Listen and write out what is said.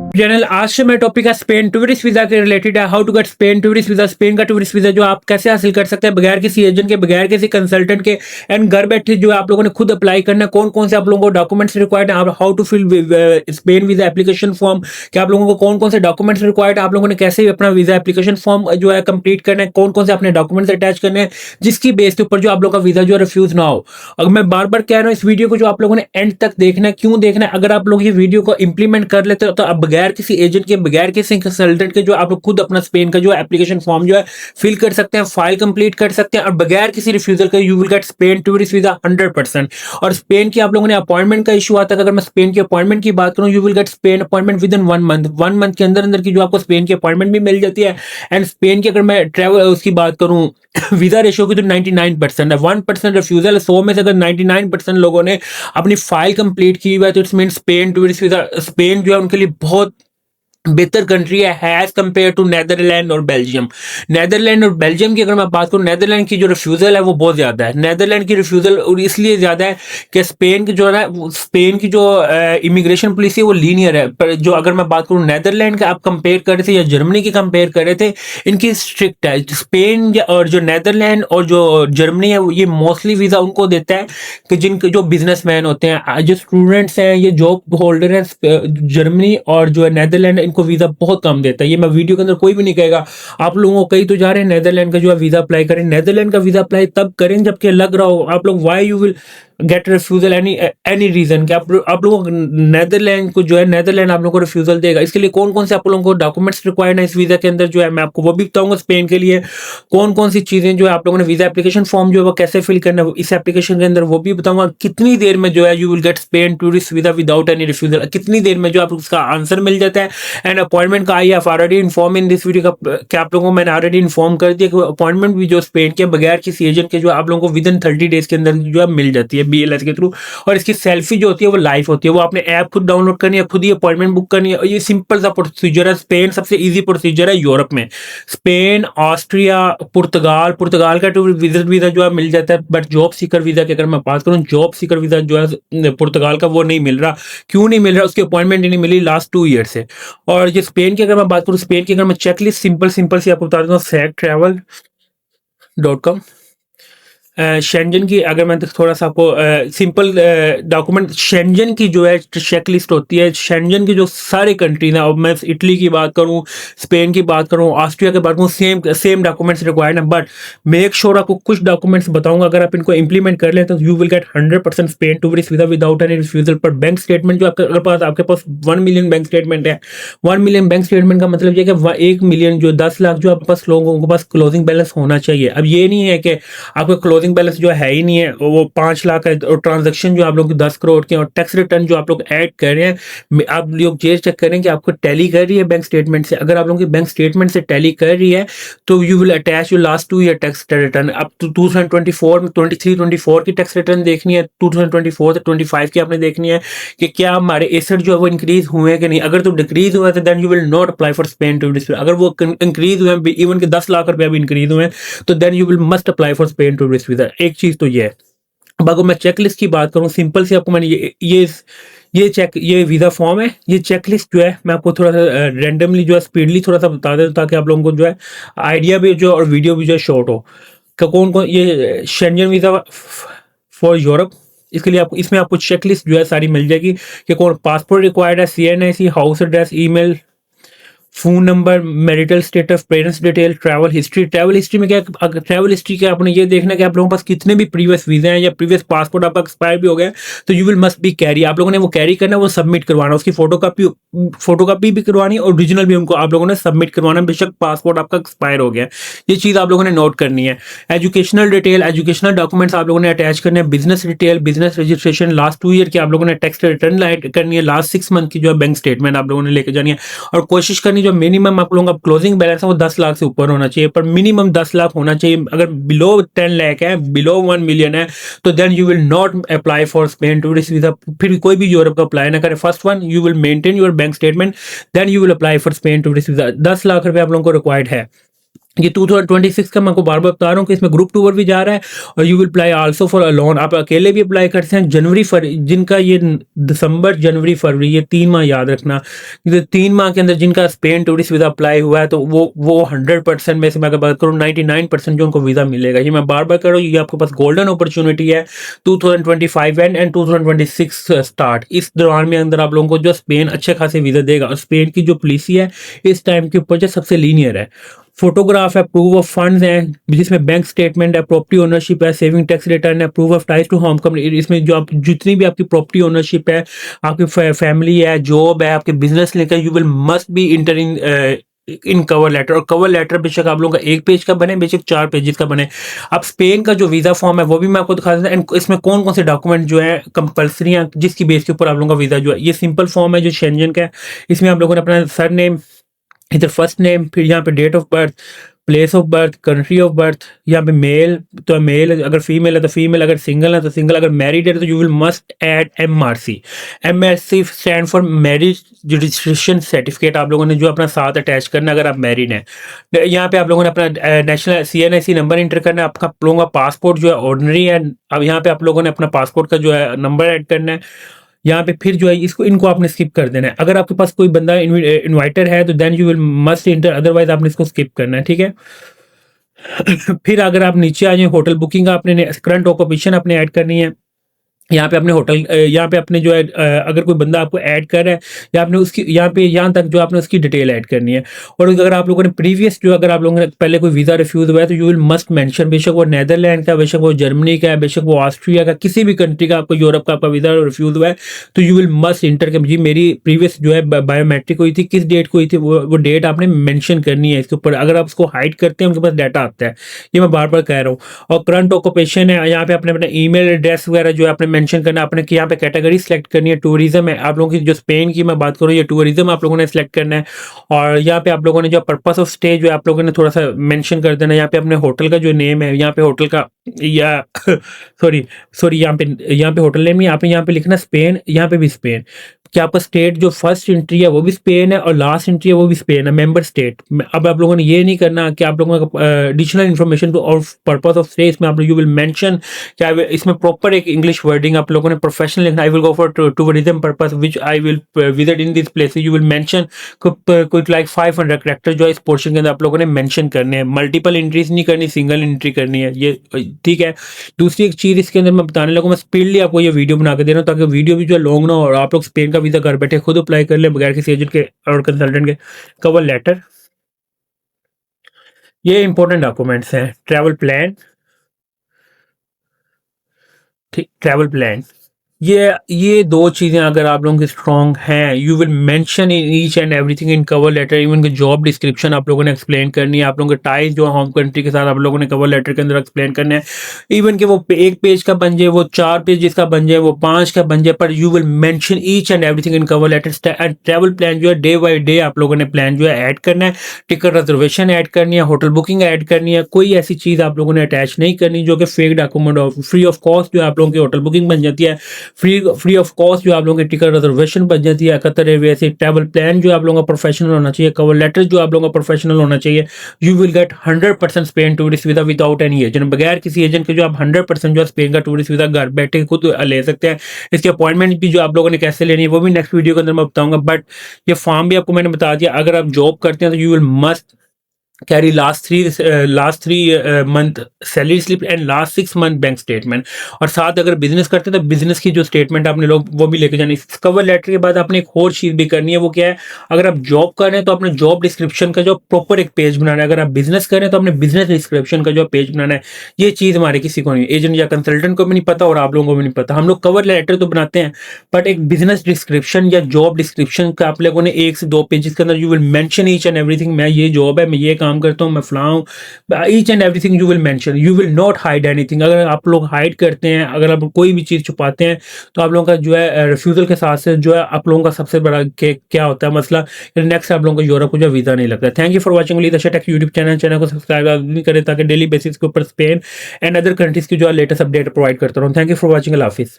Channel आज से मेरा टॉपिक है स्पेन टूरिस्ट वीजा के रिलेटेड है। How to get Spain tourist visa. Spain का टूरिस्ट वीजा जो आप कैसे हासिल कर सकते हैं बगैर किसी एजेंट के, बगैर किसी कंसल्टेंट के, एंड घर बैठे जो आप लोगों ने खुद अप्लाई करना है। कौन कौन से आप लोगों को डॉक्यूमेंट्स रिक्वायर्ड है, how to fill Spain visa application form, कि आप लोगों को कौन कौन से डॉक्यूमेंट्स रिक्वायर्ड है, आप लोगों ने कैसे अपना वीजा एप्लीकेशन फॉर्म जो है कंप्लीट करना है, कौन कौन से अपने डॉक्यूमेंट्स अटैच करने हैं जिसकी बेस के ऊपर जो आप लोग का वीजा जो है रिफ्यूज ना हो। अगर मैं बार बार कह रहा हूँ इस वीडियो को जो आप लोगों ने एंड तक देखना है। क्यों देखना है? अगर आप लोग ये वीडियो को इंप्लीमेंट कर लेते हो तो आप बगैर किसी एजेंट के, बगैर किसी कंसल्टेंट के जो आप लोग खुद अपना स्पेन का जो एप्लीकेशन फॉर्म जो है फिल कर सकते हैं, फाइल कंप्लीट कर सकते हैं, और बगैर किसी रिफ्यूजल के you will gate Spain tourist visa 100%। और स्पेन की आप लोगों ने अपॉइंटमेंट का इशू आता है। अगर मैं स्पेन की अपॉइंटमेंट की बात करूं, you will gate Spain appointment with in 1 month. 1 month के अंदर अंदर की जो आपको स्पेन की अपॉइंटमेंट भी मिल जाती है। एंड स्पेन की अगर मैं ट्रैवल उसकी बात करूं वीजा रेशियो की, तो 99% है। 1% रिफ्यूजल है। 100 में से अगर 99% लोगों ने अपनी फाइल कंप्लीट की हुई है तो it's mean Spain tourist visa, Spain जो है उनके लिए बहुत बेहतर कंट्री है एज कंपेयर टू नेदरलैंड और बेल्जियम। नेदरलैंड और बेल्जियम की अगर मैं बात करूं, नेदरलैंड की जो रिफ्यूजल है वो बहुत ज्यादा है। नेदरलैंड की रिफ्यूजल इसलिए ज्यादा है कि स्पेन की जो है, स्पेन की जो इमिग्रेशन पॉलिसी है वो लीनियर है। पर जो अगर मैं बात करूं नेदरलैंड का आप कंपेयर कर रहे थे या जर्मनी की कंपेयर कर रहे थे, इनकी स्ट्रिक्ट है। स्पेन और जो नेदरलैंड और जो जर्मनी है ये मोस्टली वीजा उनको देता है कि जिनके जो बिजनेसमैन होते हैं, जो स्टूडेंट्स हैं, ये जॉब होल्डर हैं। जर्मनी और जो है नेदरलैंड, इनको वीजा बहुत कम देता है। ये मैं वीडियो के अंदर कोई भी नहीं कहेगा आप लोगों को, कई तो जा रहे हैं नेदरलैंड का जो है वीजा अप्लाई करें। नेदरलैंड का वीजा अप्लाई तब करें जबकि लग रहा हो आप लोग why you will get refusal any reason कि आप लोगों को नेदरलैंड को जो है, नेदरलैंड आप लोगों को रिफ्यूजल देगा। इसके लिए कौन कौन से आप लोगों को डॉक्यूमेंट्स रिक्वायर्ड है इस वीजा के अंदर जो है मैं आपको वो भी बताऊंगा। स्पेन के लिए कौन कौन सी चीजें जो है आप लोगों ने वीजा एप्लीकेशन फॉर्म जो है वो कैसे फिल करना है इस एप्लीकेशन के अंदर वो भी बताऊंगा। कितनी देर में जो है you will gate Spain tourist visa without any refusal, कितनी देर में जो आप उसका आंसर मिल जाता है। एंड अपॉइंटमेंट का I have already inform in this video का, क्या आप लोगों को मैंने ऑलरेडी इन्फॉर्म कर दिया कि अपॉइंटमेंट भी जो स्पेन के बगैर किसी एजेंट के जो आप लोगों को विद इन 30 डेज के अंदर जो है मिल जाती है BLS के थ्रू। और इसकी सेल्फी जो होती है वो लाइव होती है, वो आपने ऐप खुद डाउनलोड करनी है, खुद ही अपॉइंटमेंट बुक करनी है। और ये सिंपल सा प्रोसीजर है। स्पेन सबसे इजी प्रोसीजर है यूरोप में। स्पेन, ऑस्ट्रिया, पुर्तगाल, पुर्तगाल का विजिट वीजा जो है मिल जाता है। बट जॉब सीकर वीजा की अगर मैं बात करूं, जॉब सीकर वीजा जो है पुर्तगाल का वो नहीं मिल रहा। क्यों नहीं मिल रहा? उसकी अपॉइंटमेंट नहीं मिली लास्ट 2 ईयर से। और ये स्पेन की अगर मैं बात करूं, स्पेन की अगर मैं चेकलिस्ट सिंपल सिंपल सी आपको बता देता हूँ, SACtravel.com। शेंजन की अगर मैं थोड़ा सा आपको सिंपल डॉक्यूमेंट, शेंजन की जो है चेकलिस्ट होती है। शेंजन की जो सारे कंट्री ना, अब मैं इटली की बात करूं, स्पेन की बात करूं, ऑस्ट्रिया की बात करूं, सेम डॉक्यूमेंट्स रिक्वायर्ड है। बट मेक श्योर आपको कुछ डॉक्यूमेंट्स बताऊंगा, अगर आप इनको इंप्लीमेंट कर लें तो you will gate 100% Spain tourist visa without any refusal. पर बैंक स्टेटमेंट जो आपके पास 1 मिलियन बैंक स्टेटमेंट है। 1 मिलियन बैंक स्टेटमेंट का मतलब ये कि 1 मिलियन जो 10 लाख जो आपके पास लोगों के पास क्लोजिंग बैलेंस होना चाहिए। अब ये नहीं है कि आपका क्लोजिंग बैलेंस जो है ही नहीं है, वो 5 लाख है, और ट्रांजैक्शन जो आप लोग 10 करोड़ के, और टैक्स रिटर्न जो आप लोग ऐड कर रहे हैं, आप लोग ये चेक करें कि आपको टैली कर रही है बैंक स्टेटमेंट से। अगर आप लोगों की बैंक स्टेटमेंट से टैली कर रही है तो you will attach your last 2 year tax return. अब 2024 में 23-24 की टैक्स रिटर्न देखनी है, 2024 से 25 की आपने देखनी है कि क्या हमारे एसेट जो है वो इंक्रीज हुए हैं कि नहीं। अगर तो डिक्रीज हुआ है तो then you will not apply for Spain tourist. अगर वो इंक्रीज हुए हैं, इवन के 10 लाख रुपया भी इंक्रीज हुए हैं, तो then you will must apply for Spain tourist visa. एक चीज तो ये है। अब अगर मैं चेकलिस्ट की बात करूं, सिंपल से आपको मैंने ये वीजा फॉर्म है, ये चेकलिस्ट जो है मैं आपको थोड़ा सा रैंडमली जो है स्पीडली थोड़ा सा बता देता ताकि आप लोगों को जो है आइडिया भी जो और वीडियो भी जो है शॉर्ट हो कि कौन कौन ये शेंजन वीजा फॉर यूरोप। इसके लिए आपको इसमें आपको चेकलिस्ट जो है सारी मिल जाएगी कि कौन पासपोर्ट रिक्वायर्ड है, CNIC, house address, email, phone number, marital status, parents detail, travel history. Travel history में क्या, अगर ट्रैवल हिस्ट्री क्या आपने ये देखना कि आप लोगों के पास कितने भी प्रीवियस वीजा हैं या प्रीवियस पासपोर्ट आपका एक्सपायर भी हो गया तो you will must be carry. आप लोगों ने वो कैरी करना, वो सबमिट करवाना, उसकी फोटोकॉपी भी करवानी और ओरिजिनल भी उनको आप लोगों ने सबमिट करवाना, बेशक पासपोर्ट आपका एक्सपायर हो गया। ये चीज़ आप लोगों ने नोट करनी है। एजुकेशनल डिटेल, एजुकेशनल डॉक्यूमेंट्स आप लोगों ने अटैच करने हैं। Business detail, business registration, last 2 year की आप लोगों ने टैक्स रिटर्न करनी है। लास्ट 6 मंथ की जो है बैंक स्टेटमेंट आप लोगों ने लेकर जानी है। और कोशिश करनी जो मिनिमम आप लोगों का क्लोजिंग बैलेंस है वो 10 लाख से ऊपर होना चाहिए, पर मिनिमम 10 लाख होना चाहिए। अगर बिलो 10 लाख है, बिलो 1 मिलियन है, तो then you will not apply for Spain tourist visa. फिर कोई भी यूरोप का अप्लाई ना करे। First one, you will maintain your bank statement, then you will apply for Spain tourist visa. 10 lakh रुपए आप लोगों को रिक्वायर्ड है। ये 2026 का मैं आपको बार-बार बता रहा हूँ कि इसमें ग्रुप टूवर भी जा रहा है और you will apply also for a loan. आप अकेले भी अप्लाई कर सकते हैं। जनवरी फर जिनका ये दिसंबर, जनवरी, फरवरी ये 3 माह याद रखना। ये 3 माह के अंदर जिनका स्पेन टूरिस्ट वीज़ा अप्लाई हुआ है तो वो 100% में से मैं अगर बात करूँ 99% जो उनको वीज़ा मिलेगा। ये मैं बार-बार कह रहा हूँ, ये आपके पास गोल्डन अपॉर्च्युनिटी है 2025 एंड 2026 स्टार्ट। इस दौरान में अंदर आप लोगों को जो स्पेन अच्छे खासे वीज़ा देगा और स्पेन की जो पॉलिसी है इस टाइम के ऊपर जो सबसे लीनियर है। फोटोग्राफ है, प्रूफ ऑफ फंड्स हैं, जिसमें बैंक स्टेटमेंट है, प्रॉपर्टी ओनरशिप है, सेविंग टैक्स रिटर्न है, proof of ties to home company. इसमें जो आप जितनी भी आपकी प्रॉपर्टी ओनरशिप है, आपकी फैमिली है, जॉब है, आपके बिजनेस लेकर you will must be enter in cover letter. और कवर लेटर बेशक आप लोगों का 1 पेज का बने, बेशक 4 पेजेस का बने। अब स्पेन का जो वीज़ा फॉर्म है वो भी मैं आपको दिखा देता हूँ एंड इसमें कौन कौन से डॉक्यूमेंट जो है कंपल्सरी हैं जिसकी बेस के ऊपर आप लोगों का वीज़ा जो है। ये सिंपल फॉर्म है जो शेंजन का है। इसमें आप लोगों ने अपना सर नेम, इधर फर्स्ट नेम, फिर यहाँ पे date of birth, place of birth, country of birth, यहाँ पे मेल तो मेल, अगर फीमेल है तो फीमेल, अगर सिंगल है तो सिंगल, अगर मैरिड है तो you will must add MRC. MRC stand for marriage registration certificate. आप लोगों ने जो अपना साथ अटैच करना है अगर आप मैरिड हैं। यहाँ पे आप लोगों ने अपना नेशनल CNIC नंबर इंटर करना है। आपका आप लोगों का पासपोर्ट जो है ऑर्डिनरी है। अब यहाँ पे आप लोगों ने अपना पासपोर्ट का जो है नंबर ऐड करना है। यहाँ पे फिर जो है इनको आपने स्किप कर देना है। अगर आपके पास कोई बंदा इन्वाइटर है तो then you will must enter, otherwise आपने इसको स्किप करना है, ठीक है। फिर अगर आप नीचे आ जाए, होटल बुकिंग आपने करंट ऑक्यूपेशन आपने ऐड करनी है। यहाँ पे अपने होटल यहाँ पे अपने जो है अगर कोई बंदा आपको ऐड कर रहा है या आपने उसकी यहाँ तक जो आपने उसकी डिटेल ऐड करनी है। और अगर आप लोगों ने प्रीवियस जो अगर आप लोगों ने पहले कोई वीज़ा रिफ्यूज़ हुआ है तो यू विल मस्ट मेंशन, बेशक वो नेदरलैंड का, बेशक वो जर्मनी का है, बेशक वो ऑस्ट्रिया का, किसी भी कंट्री का आपको यूरोप का आपका वीज़ा रिफ्यूज़ हुआ है तो यू विल मस्ट इंटर के जी मेरी प्रीवियस जो है बायोमेट्रिक हुई थी, किस डेट को हुई थी, वो डेट आपने मैंशन करनी है इसके ऊपर। अगर आप उसको हाइड करते हैं उनके पास डाटा आता है। ये मैं बार बार कह रहा हूँ। और करंट ऑक्यूपेशन है, यहाँ पे आपने अपना ईमेल एड्रेस वगैरह जो है आपने मेंशन करना है। आपने यहाँ पे कैटेगरी सेलेक्ट करनी है, टूरिज्म है। आप लोगों की जो स्पेन की मैं बात करूँ ये टूरिज्म आप लोगों ने सेलेक्ट करना है। और यहाँ पे आप लोगों ने जो पर्पस ऑफ स्टे जो है आप लोगों ने थोड़ा सा मेंशन कर देना है। यहाँ पे अपने होटल का जो नेम है, यहाँ पे होटल का या सॉरी यहाँ पे होटल नेम, यहाँ पे लिखना स्पेन, यहाँ पे भी स्पेन। क्या आपका स्टेट जो फर्स्ट एंट्री है वो भी स्पेन है और लास्ट एंट्री है वो भी स्पेन है, मेंबर स्टेट। अब आप लोगों ने ये नहीं करना कि आप लोगों का एडिशनल इन्फॉर्मेशन और पर्पस ऑफ स्टे इसमें आप यू विल मेंशन क्या इसमें प्रॉपर एक इंग्लिश वर्डिंग आप लोगों ने प्रोफेशनल लिखना। I will go for tourism purpose which I will visit in this place, you will mention कुछ लाइक 500 कैरेक्टर जो है इस पोर्शन के अंदर आप लोगों ने मेंशन करने हैं। मल्टीपल एंट्रीज नहीं करनी, सिंगल एंट्री करनी है, ये ठीक है। दूसरी एक चीज़ इसके अंदर मैं बताने लगूँ, मैं स्पीडली आपको ये वीडियो बना के दे रहा हूँ ताकि वीडियो भी जो है लॉन्ग ना हो और आप लोग स्पेन का वीज़ा घर बैठे खुद अप्लाई कर लें बगैर किसी एजेंट के और कंसल्टेंट के। कवर लेटर, ये इंपॉर्टेंट डॉक्यूमेंट्स हैं। ट्रैवल प्लान, ठीक, ट्रैवल प्लान, ये दो चीज़ें अगर आप लोगों की स्ट्रॉन्ग हैं you will mention in each and everything in cover letter. Even की जॉब डिस्क्रिप्शन आप लोगों ने एक्सप्लेन करनी है। आप लोगों के टाइज जो होम कंट्री के साथ आप लोगों ने कवर लेटर के अंदर एक्सप्लेन करने हैं। इवन कि वो 1 पेज का बन जाए, वो 4 पेज का बन जाए, वो 5 का बन जाए, पर you will mention each and everything in cover letter. Travel plan जो है डे बाई डे आप लोगों ने प्लान जो है ऐड करना है। टिकट रिजर्वेशन ऐड करनी है, होटल बुकिंग ऐड करनी है। कोई ऐसी चीज़ आप लोगों ने अटैच नहीं करनी जो कि फेक डॉक्यूमेंट हो। फ्री ऑफ कॉस्ट जो आप लोगों की होटल बुकिंग बन जाती है, फ्री ऑफ कॉस्ट जो आप लोगों की टिकट रिजर्वेशन बन जाती है कतर एयरवेज से। ट्रैवल प्लान जो आप लोगों का प्रोफेशनल होना चाहिए, कवर लेटर जो आप लोगों का प्रोफेशनल होना चाहिए। You will gate 100% Spain tourist visa without any agent, बगैर किसी एजेंट के जो आप 100% जो स्पेन का टूरिस्ट वीजा घर बैठे खुद ले सकते हैं। इसकी अपॉइंटमेंट भी जो आप लोगों ने कैसे लेनी है वो भी नेक्स्ट वीडियो के अंदर मैं बताऊंगा। बट ये फॉर्म भी आपको मैंने बता दिया। अगर आप जॉब करते हैं तो you will must carry last three month salary slip and last 6 month bank statement. और साथ अगर बिजनेस करते हैं तो बिजनेस की जो स्टेटमेंट आपने लोग वो भी लेके जानी। कवर लेटर के बाद आपने एक और चीज़ भी करनी है, वो क्या है, अगर आप जॉब कर रहे हैं तो अपने जॉब डिस्क्रिप्शन का जो प्रॉपर एक पेज बनाना है। अगर आप बिजनेस कर रहे हैं तो अपने बिजनेस डिस्क्रिप्शन का जो पेज बनाना है। ये चीज़ हमारे किसी को नहीं, एजेंट या कंसल्टेंट को भी नहीं पता और आप लोगों को भी नहीं पता। हम लोग कवर लेटर तो बनाते हैं बट एक बिजनेस डिस्क्रिप्शन या जॉब डिस्क्रिप्शन का आप लोगों ने 1 से 2 पेजेस के अंदर you will mention each and everything. मैं ये जॉब है, मैं ये काम करता हूँ, मैं फलाऊँ, each and everything you will mention. You will not hide anything. अगर आप लोग हाइड करते हैं, अगर आप कोई भी चीज़ छुपाते हैं तो आप लोगों का जो है रिफ्यूजल के साथ से जो है आप लोगों का सबसे बड़ा क्या होता है मसला, नेक्स्ट आप लोगों को यूरोप को जो वीज़ा नहीं लगता। Thank you for watching lead take YouTube channel को सब्सक्राइब नहीं करें ताकि डेली बेसिस के ऊपर स्पेन एंड अदर कंट्रीज की जो है लेटेस्ट अपडेट प्रोवाइड करता रहूँ। थैंक यू फॉर वॉचिंग, अल्लाह हाफिज़।